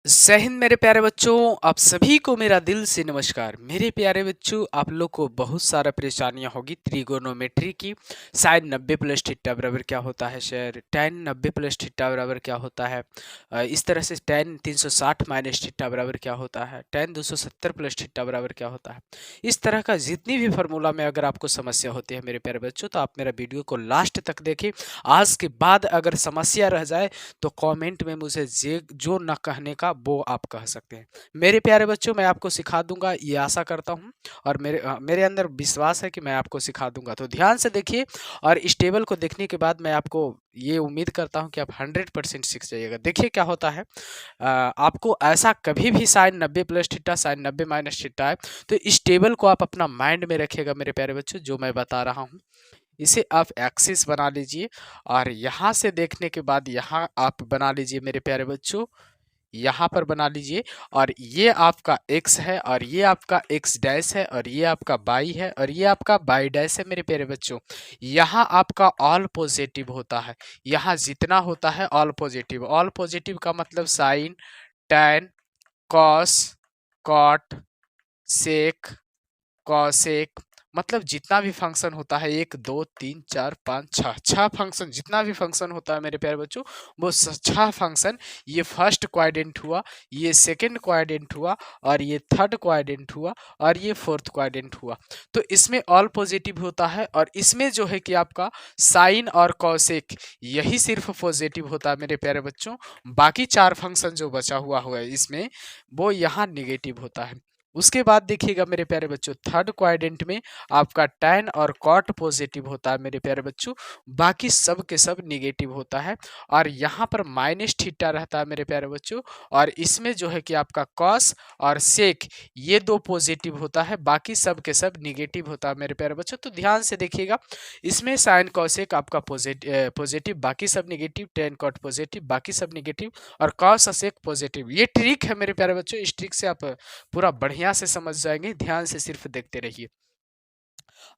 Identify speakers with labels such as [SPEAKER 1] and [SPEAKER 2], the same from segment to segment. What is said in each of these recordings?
[SPEAKER 1] जय हिंद मेरे प्यारे बच्चों। आप सभी को मेरा दिल से नमस्कार। मेरे प्यारे बच्चों, आप लोग को बहुत सारा परेशानियां होगी त्रिगोनोमेट्री की। साइन 90 प्लस थीटा बराबर क्या होता है सर, tan 90 प्लस थीटा बराबर क्या होता है, इस तरह से tan 360 माइनस थीटा बराबर क्या होता है, tan 270 प्लस थीटा बराबर क्या होता है। इस तरह का जितनी भी फार्मूला में अगर आपको समस्या होती है मेरे प्यारे बच्चों, तो आप मेरा वीडियो को लास्ट तक देखें। आज के बाद अगर समस्या रह जाए तो कमेंट में मुझे जो न कहने का वो आप कह सकते हैं। मेरे प्यारे बच्चों, मैं आपको सिखा दूंगा, ये आशा करता हूं और मेरे अंदर विश्वास है कि मैं आपको सिखा दूंगा। तो ध्यान से देखिए और इस टेबल को देखने के बाद मैं आपको ये उम्मीद करता हूं कि आप 100% सीख जाइएगा। देखिए क्या होता है। आपको ऐसा कभी भी sine 90 plus theta sine 90 minus theta है तो इस टेबल को आप अपना माइंड में रखिएगा मेरे प्यारे बच्चों, जो मैं बता रहा हूँ। इसे आप एक्सिस बना लीजिए और यहाँ से देखने के बाद यहाँ आप बना लीजिए मेरे प्यारे बच्चों, यहाँ पर बना लीजिए। और ये आपका x है और ये आपका x डैश है और ये आपका y है और ये आपका y डैश है मेरे प्यारे बच्चों। यहाँ आपका ऑल पॉजिटिव होता है। यहाँ जितना होता है ऑल पॉजिटिव, ऑल पॉजिटिव का मतलब साइन, टैन, कॉस, कॉट, सेक, कॉसेक, मतलब जितना भी फंक्शन होता है 1 2 3 4 5 6 छह फंक्शन, जितना भी फंक्शन होता है मेरे प्यारे बच्चों, वो छह फंक्शन, ये फर्स्ट क्वाड्रेंट हुआ, ये सेकंड क्वाड्रेंट हुआ और ये थर्ड क्वाड्रेंट हुआ और ये फोर्थ क्वाड्रेंट हुआ। तो इसमें ऑल पॉजिटिव होता है और इसमें जो है कि आपका साइन और कॉसेक यही सिर्फ पॉजिटिव होता है मेरे प्यारे बच्चों। बाकी चार फंक्शन जो बचा हुआ है इसमें, वो यहाँ निगेटिव होता है। उसके बाद देखिएगा मेरे प्यारे बच्चों, थर्ड क्वाड्रेंट में आपका टैन और कॉट पॉजिटिव होता है मेरे प्यारे बच्चों, बाकी सब के सब निगेटिव होता है। और यहाँ पर माइनस थीटा रहता है मेरे प्यारे बच्चों, और इसमें जो है कि आपका कॉस और सेक ये दो पॉजिटिव होता है, बाकी सब के सब निगेटिव होता है मेरे प्यारे बच्चों। तो ध्यान से देखिएगा, इसमें साइन कॉसेक आपका पॉजिटिव बाकी सब निगेटिव, टैन कॉट पॉजिटिव बाकी सब निगेटिव और कॉस और सेक पॉजिटिव। ये ट्रिक है मेरे प्यारे बच्चों, इस ट्रिक से आप पूरा बढ़िया से समझ जाएंगे। ध्यान से सिर्फ देखते रहिए।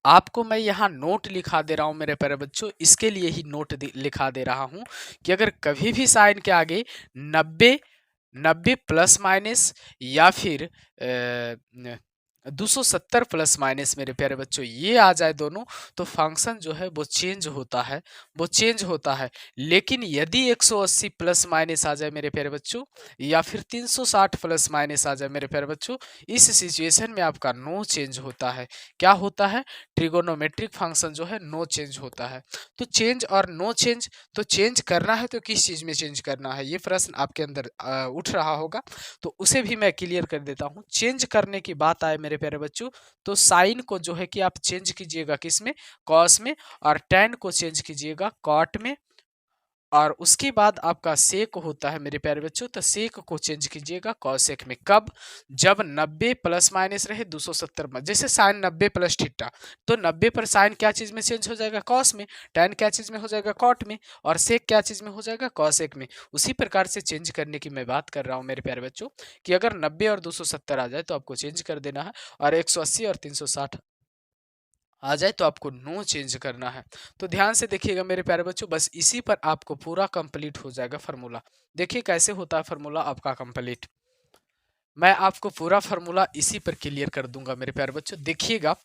[SPEAKER 1] आपको मैं यहाँ नोट लिखा दे रहा हूँ मेरे प्यारे बच्चों, इसके लिए ही नोट लिखा दे रहा हूँ कि अगर कभी भी साइन के आगे 90 प्लस माइनस या फिर 270 प्लस माइनस मेरे प्यारे बच्चों ये आ जाए दोनों, तो फंक्शन जो है वो चेंज होता है, वो चेंज होता है। लेकिन यदि 180 प्लस माइनस आ जाए मेरे प्यारे बच्चों, या फिर 360 प्लस माइनस आ जाए मेरे प्यारे बच्चों, इस सिचुएशन में आपका नो चेंज होता है। क्या होता है? ट्रिगोनोमेट्रिक फंक्शन जो है नो चेंज होता है। तो चेंज और नो चेंज, तो चेंज करना है तो किस चीज में चेंज करना है, ये प्रश्न आपके अंदर उठ रहा होगा, तो उसे भी मैं क्लियर कर देता हूँ। चेंज करने की बात आए मेरे प्यारे बच्चों, तो साइन को जो है कि आप चेंज कीजिएगा किस में, कॉस में, और टैन को चेंज कीजिएगा कॉट में, और उसके बाद आपका सेक होता है मेरे प्यारे बच्चों, तो सेक को चेंज कीजिएगा कॉसेक में। कब? जब 90 प्लस माइनस रहे 270 में। जैसे साइन 90 प्लस थीटा, तो 90 पर साइन क्या चीज में चेंज हो जाएगा, कॉस में, टैन क्या चीज में हो जाएगा, कॉट में, और सेक क्या चीज में हो जाएगा, कॉसेक में। उसी प्रकार से चेंज करने की मैं बात कर रहा हूँ मेरे प्यारे बच्चों, कि अगर 90 और 270 आ जाए तो आपको चेंज कर देना है, और 180 और 360 आ जाए तो आपको नो चेंज करना है। तो ध्यान से देखिएगा मेरे प्यारे बच्चों, बस इसी पर आपको पूरा कंप्लीट हो जाएगा फार्मूला। देखिए कैसे होता है फार्मूला आपका कंप्लीट। मैं आपको पूरा फार्मूला इसी पर क्लियर कर दूंगा मेरे प्यारे बच्चों। देखिएगा,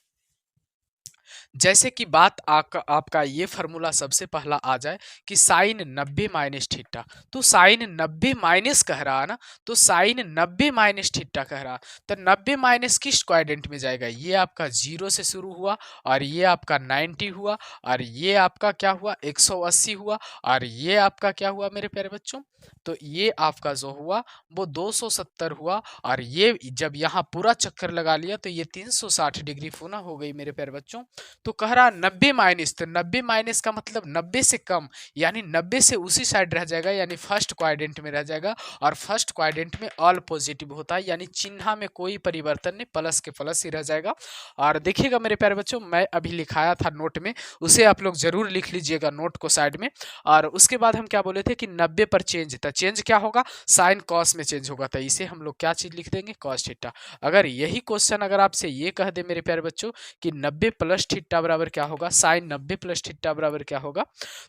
[SPEAKER 1] जैसे कि बात आपका ये फार्मूला सबसे पहला आ जाए कि साइन 90 माइनस थीटा, तो साइन 90 माइनस कह रहा है ना, तो साइन 90 माइनस थीटा कह रहा, तो 90 माइनस किस क्वाड्रेंट में जाएगा, ये आपका 0 से शुरू हुआ और ये आपका 90 हुआ और ये आपका क्या हुआ, 180 हुआ, और ये आपका क्या हुआ मेरे प्यारे बच्चों, तो ये आपका जो हुआ वो 270 हुआ, और ये जब यहाँ पूरा चक्कर लगा लिया तो ये 360 डिग्री पुनः हो गई मेरे प्यारे बच्चों। तो कह रहा 90 माइनस, तो 90 माइनस का मतलब 90 से कम, यानी 90 से उसी साइड रह जाएगा, यानी फर्स्ट क्वाड्रेंट में रह जाएगा, और फर्स्ट क्वाड्रेंट में ऑल पॉजिटिव होता है, यानी चिन्ह में कोई परिवर्तन नहीं, प्लस के प्लस ही रह जाएगा। और देखिएगा मेरे प्यारे बच्चों, मैं अभी लिखाया था नोट में, उसे आप लोग जरूर लिख लीजिएगा नोट को साइड में। और उसके बाद हम क्या बोले थे कि 90 पर चेंज था, चेंज क्या होगा, साइन कॉस में चेंज होगा, तो इसे हम लोग क्या चीज लिख देंगे, कॉस थीटा। अगर यही क्वेश्चन अगर आपसे ये कह दे मेरे प्यारे बच्चों कि 90 प्लस प्लस थीटा बराबर क्या होगा, साइन 90 प्लस थीटा बराबर क्या होगा।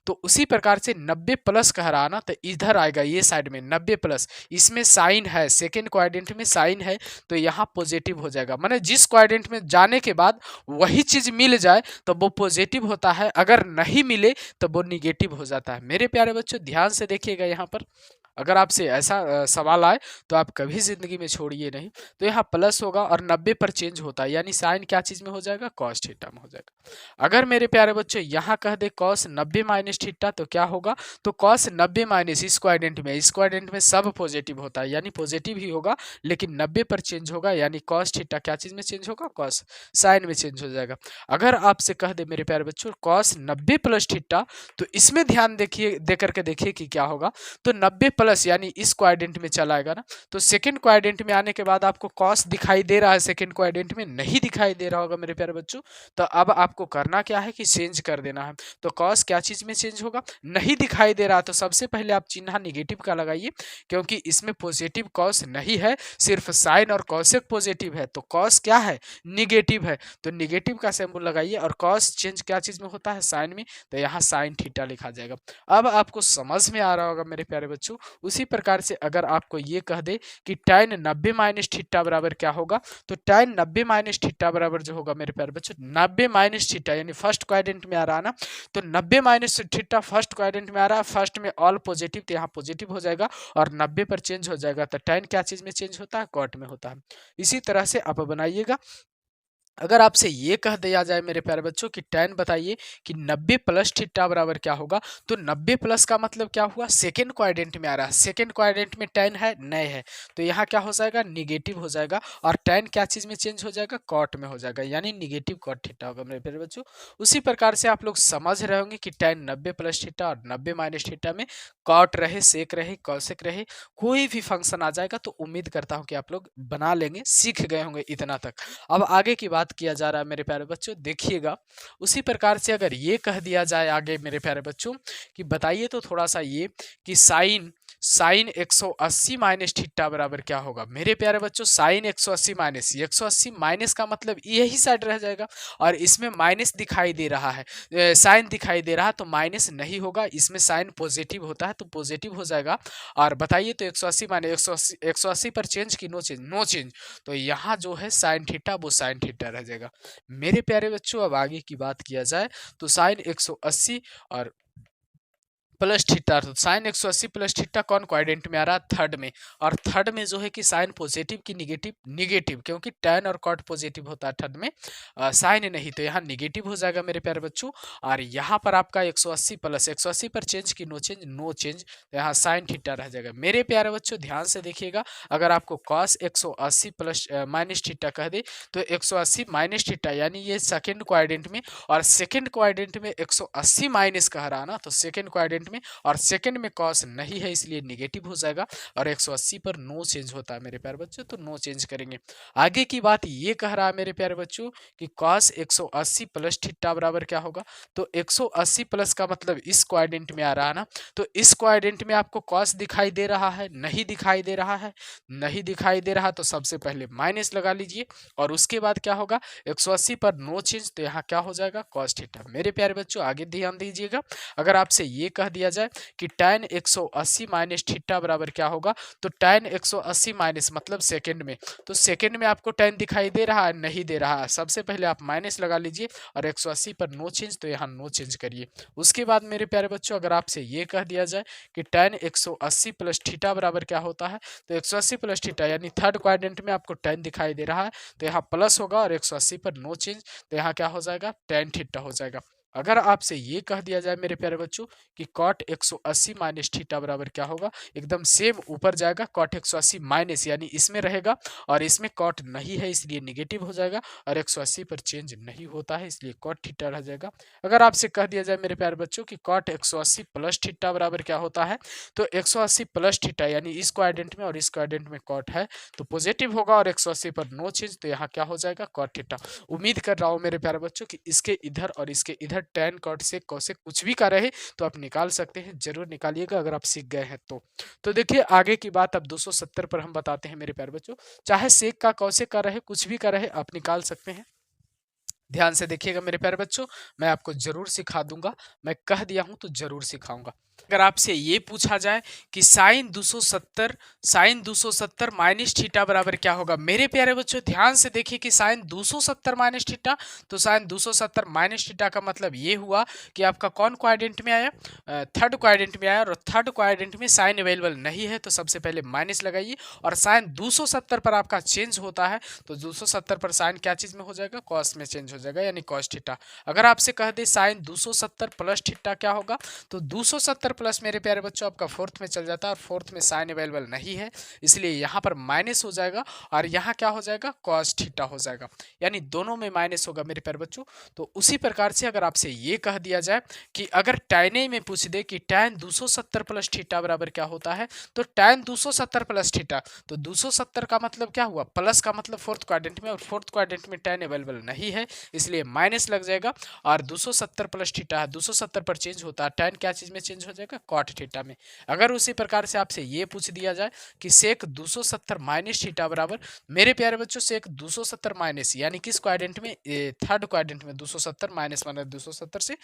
[SPEAKER 1] तो उसी प्रकार से 90 प्लस कह रहा ना, तो इधर आएगा ये साइड में 90 प्लस, इसमें साइन है, सेकेंड क्वाड्रेंट में साइन है, तो यहाँ पॉजिटिव हो जाएगा। माने जिस क्वाड्रेंट में जाने के बाद वही चीज मिल जाए तो वो पॉजिटिव होता है, अगर नहीं मिले तो वो निगेटिव हो जाता है। मेरे प्यारे बच्चों ध्यान से देखिएगा यहाँ पर, अगर आपसे ऐसा सवाल आए तो आप कभी जिंदगी में छोड़िए नहीं। तो यहाँ प्लस होगा और 90 पर चेंज होता है, यानी साइन क्या चीज में हो जाएगा, कॉस थीटा में हो जाएगा। अगर मेरे प्यारे बच्चों यहाँ कह दे कॉस 90 माइनस थीटा, तो क्या होगा, तो कॉस 90 माइनस इस क्वाड्रेंट में सब पॉजिटिव होता है, यानी पॉजिटिव ही होगा, लेकिन 90 पर चेंज होगा, यानी कॉस थीटा क्या चीज में चेंज होगा, कॉस साइन में चेंज हो जाएगा। अगर आपसे कह दे मेरे प्यारे बच्चों कॉस 90 प्लस थीटा, तो इसमें ध्यान देखिए, दे करके देखिए कि क्या होगा। तो 90 प्लस यानी इस क्वाड्रेंट में चला आएगा ना, तो सेकंड क्वाड्रेंट में आने के बाद आपको कॉस दिखाई दे रहा है, सेकंड क्वाड्रेंट में नहीं दिखाई दे रहा होगा मेरे प्यारे बच्चों। तो अब आपको करना क्या है कि चेंज कर देना है। तो कॉस क्या चीज में चेंज होगा, नहीं दिखाई दे रहा, तो सबसे पहले आप चिन्ह निगेटिव का लगाइए, क्योंकि इसमें पॉजिटिव कॉस नहीं है, सिर्फ साइन और कॉसेक पॉजिटिव है, तो कॉस क्या है, निगेटिव है, तो निगेटिव का सिंबल लगाइए। और कॉस चेंज क्या चीज में होता है, साइन में, तो यहाँ साइन थीटा लिखा जाएगा। अब आपको समझ में आ रहा होगा मेरे प्यारे बच्चों। उसी प्रकार से अगर आपको ये कह दे कि tan 90 माइनस थीटा बराबर क्या होगा, तो tan 90 माइनस थीटा बराबर जो होगा मेरे प्यारे बच्चों 90 माइनस थीटा, यानी फर्स्ट क्वाड्रेंट में आ रहा है ना, तो 90 माइनस थीटा फर्स्ट क्वाड्रेंट में आ रहा है, फर्स्ट में ऑल पॉजिटिव, तो यहाँ पॉजिटिव हो जाएगा और 90 पर चेंज हो जाएगा, तो tan क्या चीज में चेंज होता है, कॉट में होता है। इसी तरह से आप बनाइएगा। अगर आपसे ये कह दिया जाए मेरे प्यारे बच्चों कि tan बताइए कि 90 प्लस थीटा बराबर क्या होगा, तो 90 प्लस का मतलब क्या हुआ, सेकेंड क्वाड्रेंट में आ रहा है, सेकेंड क्वाड्रेंट में tan है नहीं है, तो यहाँ क्या हो जाएगा, निगेटिव हो जाएगा, और tan क्या चीज में चेंज हो जाएगा, कॉट में हो जाएगा, यानी निगेटिव कॉट थीटा होगा मेरे प्यारे बच्चों। उसी प्रकार से आप लोग समझ रहे होंगे कि tan 90 प्लस थीटा और 90 माइनस थीटा में कॉट रहे, सेक रहे, कॉसेक रहे, कोई भी फंक्शन आ जाएगा, तो उम्मीद करता हूँ कि आप लोग बना लेंगे, सीख गए होंगे इतना तक। अब आगे की बात किया जा रहा है मेरे प्यारे बच्चों, देखिएगा। उसी प्रकार से अगर ये कह दिया जाए आगे मेरे प्यारे बच्चों कि बताइए तो थोड़ा सा ये कि साइन साइन 180 माइनस थीटा बराबर क्या होगा। मेरे प्यारे बच्चों साइन 180 माइनस, 180 माइनस का मतलब यही साइड रह जाएगा, और इसमें माइनस दिखाई दे रहा है, साइन दिखाई दे रहा है, तो माइनस नहीं होगा, इसमें साइन पॉजिटिव होता है, तो पॉजिटिव हो जाएगा। और बताइए तो 180 माइनस 180 पर चेंज की नो चेंज, नो चेंज, तो यहाँ जो है साइन थीटा वो साइन थीटा रह जाएगा। मेरे प्यारे बच्चों अब आगे की बात किया जाए तो साइन 180 और प्लस थीटा, तो साइन 180 प्लस थीटा कौन क्वाड्रेंट में आ रहा है, थर्ड में, और थर्ड में जो है कि साइन पॉजिटिव की निगेटिव, निगेटिव, क्योंकि tan और कॉट पॉजिटिव होता है थर्ड में, साइन नहीं, तो यहाँ निगेटिव हो जाएगा मेरे प्यारे बच्चों। और यहाँ पर आपका 180 प्लस 180 पर चेंज की नो चेंज, नो चेंज, तो यहाँ साइन थीटा रह जाएगा। मेरे प्यारे बच्चों ध्यान से देखिएगा, अगर आपको कॉस 180 प्लस माइनस थीटा कह दे, तो 180 माइनस थीटा यानी ये सेकेंड क्वाड्रेंट में, और सेकेंड क्वाड्रेंट में 180 माइनस कह रहा ना, तो सेकेंड क्वाड्रेंट में, और सेकंड में कॉस नहीं है इसलिए निगेटिव हो जाएगा, और 180 पर नो चेंज होता है मेरे प्यारे बच्चों, तो नो चेंज करेंगे। आगे की बात ये कह रहा है मेरे प्यारे बच्चों कि कॉस 180 प्लस थीटा बराबर क्या होगा, तो 180 प्लस का मतलब इस क्वाड्रेंट में आ रहा है ना, तो इस क्वाड्रेंट में आपको कॉस दिखाई दे रहा है, नहीं दिखाई दे रहा है, नहीं दिखाई दे रहा, तो सबसे पहले माइनस लगा लीजिए, और उसके बाद क्या होगा 180 पर नो चेंज, तो यहाँ क्या हो जाएगा, कॉस थीटा। मेरे प्यारे बच्चों आगे ध्यान दीजिएगा, अगर आपसे ये कह दिया जाए कि tan 180 माइनस थीटा बराबर क्या होगा, तो tan 180 माइनस मतलब सेकंड में, तो सेकंड में आपको tan दिखाई दे रहा है, नहीं दे रहा है, सबसे पहले आप माइनस लगा लीजिए, और 180 पर नो चेंज, तो यहाँ नो चेंज करिए। उसके बाद मेरे प्यारे बच्चों अगर आपसे ये कह दिया जाए कि tan 180 प्लस थीटा बराबर क्या होता है, तो 180 प्लस थीटा यानी थर्ड क्वाड्रेंट में आपको tan दिखाई दे रहा है, तो यहाँ प्लस होगा, और 180 पर नो चेंज, तो यहाँ क्या हो जाएगा, tan थीटा हो जाएगा। अगर आपसे ये कह दिया जाए मेरे प्यारे बच्चों कि कॉट 180 माइनस थीटा बराबर क्या होगा, एकदम सेम ऊपर जाएगा, कॉट 180 माइनस यानी इसमें रहेगा, और इसमें कॉट नहीं है इसलिए निगेटिव हो जाएगा, और 180 पर चेंज नहीं होता है इसलिए कॉट थीटा रह जाएगा। अगर आपसे कह दिया जाए मेरे प्यारे बच्चों कि कॉट 180 प्लस थीटा बराबर क्या होता है, तो 180 प्लस थीटा यानी इस क्वाड्रेंट में और इस क्वाड्रेंट में कॉट है, तो पॉजिटिव होगा, और 180 पर नो चेंज, तो यहाँ क्या हो जाएगा, कॉट थीटा। उम्मीद कर रहा हूँ मेरे प्यारे बच्चों कि इसके इधर और इसके इधर tan कॉट से कोसेक कुछ भी का रहे तो आप निकाल सकते हैं, जरूर निकालिएगा अगर आप सीख गए हैं तो देखिए आगे की बात अब 270 पर हम बताते हैं मेरे प्यारे बच्चों, चाहे सेक का कोसेक का रहे कुछ भी का रहे आप निकाल सकते हैं। ध्यान से देखिएगा मेरे प्यारे बच्चों, मैं आपको जरूर सिखा दूंगा। मैं कह दिया हूं तो जरूर सिखाऊंगा। अगर आपसे ये पूछा जाए कि साइन 270 माइनस थीटा बराबर क्या होगा, मेरे प्यारे बच्चों ध्यान से देखिए कि साइन 270 माइनस थीटा, तो साइन 270 माइनस थीटा का मतलब ये हुआ कि आपका कौन क्वाड्रेंट में आया, थर्ड क्वाड्रेंट में आया, और थर्ड क्वाड्रेंट में साइन अवेलेबल नहीं है तो सबसे पहले माइनस लगाइए। और साइन 270 पर आपका चेंज होता है, तो 270 पर साइन क्या चीज में हो जाएगा, कॉस में चेंज हो जाएगा, यानी कॉस थीटा। अगर आपसे कह दे साइन 270 प्लस थीटा क्या होगा, तो 270 प्लस मेरे प्यारे बच्चों आपका फोर्थ में चल जाता है, और फोर्थ में साइन अवेलेबल नहीं है, इसलिए यहाँ पर माइनस हो जाएगा, और यहाँ क्या हो जाएगा, कॉस थीटा हो जाएगा, यानी दोनों में माइनस होगा मेरे प्यारे बच्चों। तो उसी प्रकार से अगर आपसे ये कह दिया जाए कि अगर tan ए में पूछ दे कि tan 270 प्लस थीटा बराबर क्या होता है, तो tan 270 प्लस थीटा, तो 270 का मतलब क्या हुआ, प्लस का मतलब फोर्थ क्वाड्रेंट में, और फोर्थ क्वाड्रेंट में tan अवेलेबल नहीं है, इसलिए माइनस लग जाएगा। और 270 प्लस थीटा है, 270 पर चेंज होता है, tan क्या चीज में चेंज हो जाएगा, कॉट थीटा में। अगर उसी प्रकार से आपसे ये पूछ दिया जाए कि सेक 270 माइनस थीटा बराबर, मेरे प्यारे बच्चों सेक 270 माइनस यानी किस क्वाड्रेंट में, थर्ड क्वाड्रेंट में, 270 माइनस माने 270 से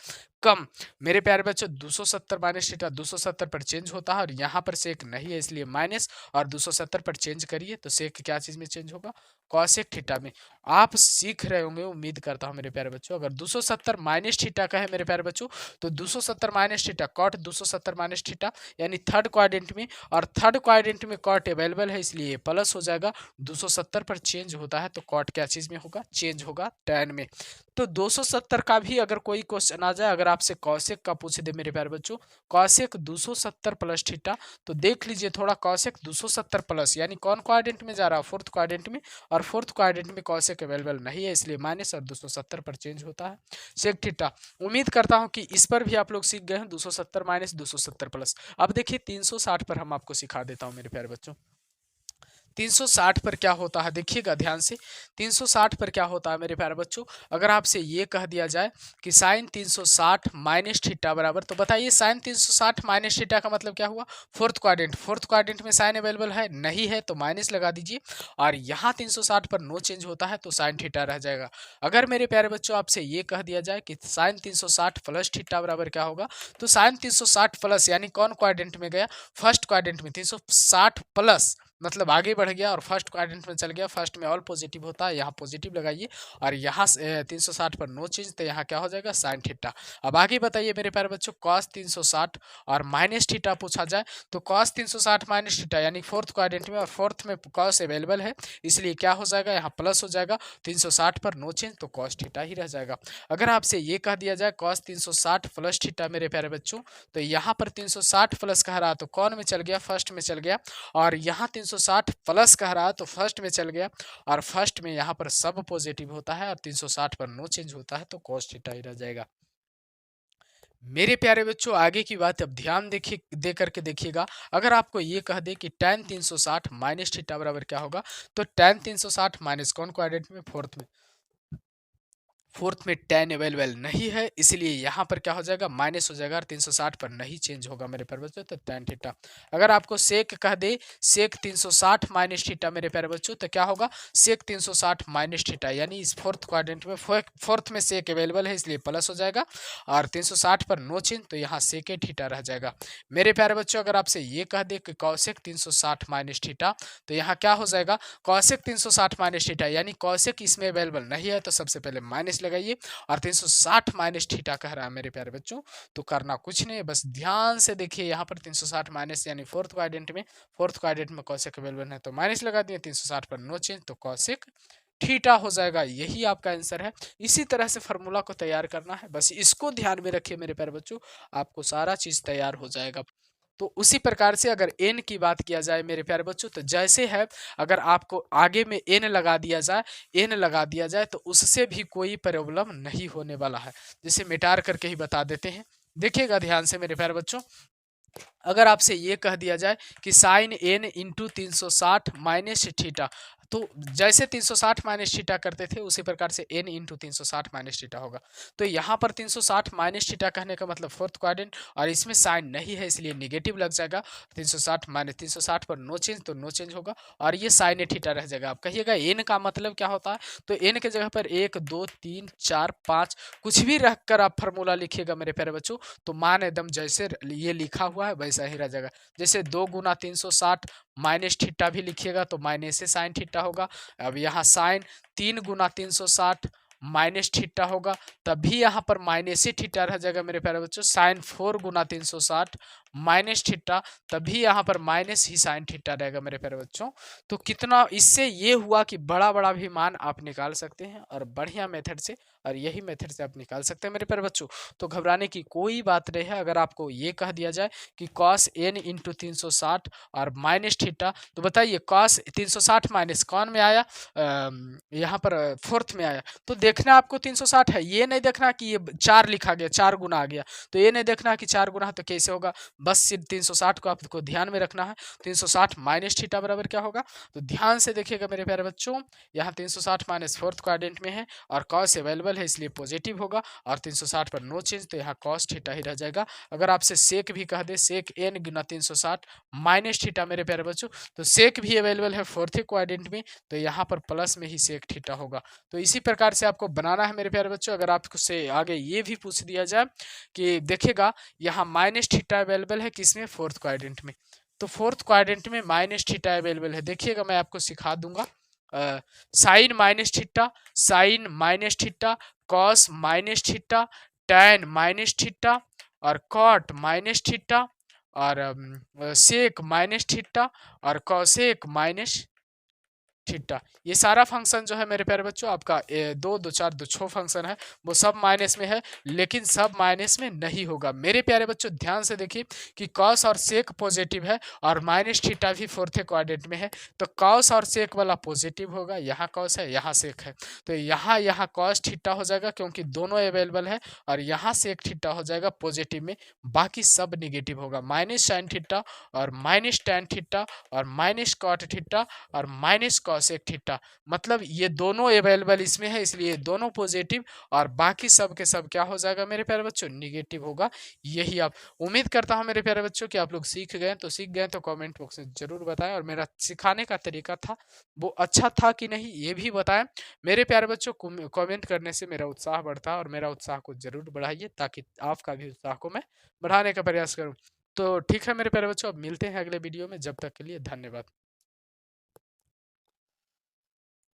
[SPEAKER 1] कम। मेरे प्यारे बच्चों 270 माइनस थीटा 270 पर चेंज होता है, और यहाँ पर सेक नहीं है इसलिए माइनस, और 270 पर चेंज करिए तो सेक क्या चीज में चेंज होगा, कॉसेक थीटा में। आप सीख रहे होंगे उम्मीद करता हूं मेरे प्यारे बच्चों। अगर 270 माइनस थीटा का है मेरे प्यारे बच्चों, तो 270 minus theta cot 270 minus theta, यानी थर्ड क्वाड्रेंट में, और थर्ड क्वाड्रेंट में कॉट अवेलेबल है इसलिए ये प्लस हो जाएगा। 270 पर चेंज होता है तो कॉट क्या चीज में होगा, चेंज होगा tan में। तो 270 का भी अगर कोई क्वेश्चन आ जाए, अगर आपसे कॉसेक का पूछ दे मेरे प्यारे बच्चों, कॉसेक 270 प्लस थीटा, तो देख लीजिए थोड़ा, कॉसेक 270 प्लस यानी कौन क्वाड्रेंट में जा रहा है, फोर्थ क्वाड्रेंट में, और फोर्थ क्वाड्रेंट में कॉसेक अवेलेबल नहीं है इसलिए माइनस, और 270 पर चेंज होता है सेक थीटा। उम्मीद करता हूं कि इस पर भी आप लोग सीख गए हैं, 270 माइनस 270 प्लस। अब देखिए 360 पर हम आपको सिखा देता हूं मेरे प्यारे बच्चों। 360 पर क्या होता है देखिएगा ध्यान से, 360 पर क्या होता है मेरे प्यारे बच्चों, अगर आपसे ये कह दिया जाए कि साइन 360 माइनस थीटा बराबर, तो बताइए साइन 360 माइनस थीटा का मतलब क्या हुआ, फोर्थ क्वाड्रेंट, फोर्थ क्वाड्रेंट में साइन अवेलेबल है नहीं है तो माइनस लगा दीजिए, और यहाँ 360 पर नो चेंज होता है तो साइन थीटा रह जाएगा। अगर मेरे प्यारे बच्चों आपसे ये कह दिया जाए कि साइन 360 प्लस थीटा बराबर क्या होगा, तो साइन 360 प्लस यानी कौन क्वाड्रेंट में गया, फर्स्ट क्वाड्रेंट में, 360 प्लस मतलब आगे बढ़ गया और फर्स्ट क्वाड्रेंट में चल गया, फर्स्ट में ऑल पॉजिटिव होता है, यहाँ पॉजिटिव लगाइए, और यहाँ 360 पर नो चेंज, तो यहाँ क्या हो जाएगा, साइन थीटा। अब आगे बताइए मेरे प्यारे बच्चों, कॉस 360 और माइनस थीटा पूछा जाए, तो कॉस 360 माइनस थीटा यानी फोर्थ क्वाड्रेंट में, और फोर्थ में कॉस अवेलेबल है इसलिए क्या हो जाएगा, यहाँ प्लस हो जाएगा, 360 पर नो चेंज तो कॉस थीटा ही रह जाएगा। अगर आपसे ये कह दिया जाए कॉस 360 प्लस थीटा मेरे प्यारे बच्चों, तो यहाँ पर 360 प्लस कह रहा तो कौन में चल गया, फर्स्ट में चल गया, और यहाँ 360 प्लस कह रहा तो फर्स्ट में चल गया, और फर्स्ट में यहाँ पर सब पॉजिटिव होता है और 360 पर नो चेंज होता है तो कॉस थीटा ही रह जाएगा। मेरे प्यारे बच्चों आगे की बात अब ध्यान देखिए, दे करके देखिएगा। अगर आपको ये कह दे कि tan 360 माइनस थीटा बराबर क्या होगा, तो tan 360 माइनस कौन क्वाड्रेंट में, फोर्थ में, फोर्थ में tan अवेलेबल नहीं है इसलिए यहाँ पर क्या हो जाएगा, माइनस हो जाएगा, और 360 पर नहीं चेंज होगा मेरे प्यारे बच्चों तो tan थीटा। अगर आपको सेक कह दे सेक 360 माइनस थीटा मेरे प्यारे बच्चों, तो क्या होगा, सेक 360 माइनस थीटा यानी इस फोर्थ क्वाड्रेंट में, फोर्थ में सेक अवेलेबल है इसलिए प्लस हो जाएगा, और 360 पर नो चेंज तो यहाँ सेक थीटा रह जाएगा। मेरे प्यारे बच्चों अगर आपसे ये कह दे कि कौशिक 360 माइनस थीटा, तो यहाँ क्या हो जाएगा, कौशिक 360 माइनस थीटा यानी कौशिक इसमें अवेलेबल नहीं है तो सबसे पहले माइनस लगाइए, और 360 माइनस थीटा कह रहा है मेरे प्यारे बच्चों, तो करना कुछ नहीं, बस ध्यान से देखिए यहाँ पर 360 माइनस यानी फोर्थ क्वाड्रेंट में, फोर्थ क्वाड्रेंट में कौशिक अवेलेबल है तो माइनस लगा दिए, 360 पर नो चेंज तो कौशिक थीटा हो जाएगा। यही आपका आंसर है। इसी तरह से फार्मूला को तैयार करना है, बस इसको ध्यान में रखिए मेरे प्यारे बच्चों, आपको सारा चीज तैयार हो जाएगा। तो उसी प्रकार से अगर एन की बात किया जाए मेरे प्यारे बच्चों, तो जैसे है अगर आपको आगे में एन लगा दिया जाए, एन लगा दिया जाए तो उससे भी कोई प्रॉब्लम नहीं होने वाला है। जैसे मिटार करके ही बता देते हैं, देखिएगा ध्यान से मेरे प्यारे बच्चों। अगर आपसे ये कह दिया जाए कि sine n into 360 minus theta, तो जैसे 360 माइनस थीटा करते थे उसी प्रकार से n इंटू 360 माइनस थीटा होगा। तो यहाँ पर 360 माइनस थीटा कहने का मतलब फोर्थ क्वाड्रेंट, और इसमें साइन नहीं है इसलिए निगेटिव लग जाएगा। 360 माइनस 360 पर नो चेंज, तो नो चेंज होगा और ये साइन थीटा रह जाएगा। आप कहिएगा n का मतलब क्या होता है, तो n के जगह पर 1 2 3 4 5 कुछ भी रखकर आप फार्मूला लिखिएगा मेरे प्यारे बच्चों, तो मान एकदम जैसे ये लिखा हुआ है वैसा ही रह जाएगा। जैसे 2 गुना 360 माइनस थीटा भी लिखिएगा तो माइनस से साइन थीटा होगा। अब यहाँ साइन 3 गुना 360 माइनस थीटा होगा, तभी यहाँ पर माइनस ही थीटा रह जाएगा मेरे प्यारे बच्चों। साइन 4 गुना 360 माइनस थीटा, तभी यहाँ पर माइनस ही साइन थीटा रहेगा मेरे प्यारे बच्चों। तो कितना इससे ये हुआ कि बड़ा बड़ा भी मान आप निकाल सकते हैं और बढ़िया मेथड से, और यही मेथड से आप निकाल सकते हैं मेरे प्यारे बच्चों। तो घबराने की कोई बात नहीं है। अगर आपको ये कह दिया जाए कि cos n इंटू 360 और माइनस थीटा, तो बताइए cos 360 माइनस कौन में आया, यहाँ पर फोर्थ में आया। तो देखना आपको 360 है, ये नहीं देखना कि ये 4 लिखा गया, 4 गुना आ गया, तो ये नहीं देखना कि 4 गुना है तो कैसे होगा। बस सिर्फ 360 को आपको ध्यान में रखना है। 360 माइनस थीटा बराबर क्या होगा, तो ध्यान से देखिएगा मेरे प्यारे बच्चों। यहाँ 360 माइनस फोर्थ क्वाड्रेंट में है और cos अवेलेबल है इसलिए पॉजिटिव होगा, और 360 पर नो चेंज तो यहाँ cos थीटा ही रह जाएगा। अगर आपसे सेक भी कह दे, सेक n गुना 360 माइनस थीटा मेरे प्यारे बच्चों, तो सेक भी अवेलेबल है फोर्थ क्वाड्रेंट में, तो यहाँ पर प्लस में ही सेक थीटा होगा। तो इसी प्रकार से आपको बनाना है मेरे प्यारे बच्चों। अगर आपसे आगे ये भी पूछ दिया जाए कि देखिएगा यहाँ माइनस थीटा अवेलेबल है किसमें, फोर्थ क्वाड्रेंट में, तो फोर्थ क्वाड्रेंट में माइनस थीटा अवेलेबल है। देखिएगा मैं आपको सिखा दूंगा, sine minus theta, sine minus theta, cos minus theta, tan minus theta, और कॉट माइनस थीटा, और सेक माइनस थीटा, और कॉसेक माइनस थीटा। ये सारा फंक्शन जो है मेरे प्यारे बच्चों आपका 2 2 4 2 6 फंक्शन है, वो सब माइनस में है, लेकिन सब माइनस में नहीं होगा मेरे प्यारे बच्चों। ध्यान से देखिए कि कॉस और सेक पॉजिटिव है और माइनस थीटा भी फोर्थ क्वाड्रेंट में है, तो कॉस और सेक वाला पॉजिटिव होगा। यहाँ कॉस है, यहाँ सेक है, तो यहाँ कॉस थीटा हो जाएगा क्योंकि दोनों अवेलेबल है, और यहाँ सेक थीटा हो जाएगा पॉजिटिव में, बाकी सब निगेटिव होगा। माइनस साइन थीटा और माइनस टैन थीटा और माइनस कॉट थीटा और माइनस कॉसेक थीटा, मतलब ये दोनों अवेलेबल इसमें है इसलिए दोनों पॉजिटिव, और बाकी सब के सब क्या हो जाएगा मेरे प्यारे बच्चों, निगेटिव होगा। यही आप, उम्मीद करता हूं मेरे प्यारे बच्चों कि आप लोग सीख गए, तो सीख गए तो कमेंट बॉक्स में जरूर बताएं, और मेरा सिखाने का तरीका था वो अच्छा था कि नहीं ये भी बताएं मेरे प्यारे बच्चों। कमेंट करने से मेरा उत्साह बढ़ता है, और मेरा उत्साह को जरूर बढ़ाइए ताकि आपका भी उत्साह को मैं बढ़ाने का प्रयास करूं। तो ठीक है मेरे प्यारे बच्चों, अब मिलते हैं अगले वीडियो में, जब तक के लिए धन्यवाद।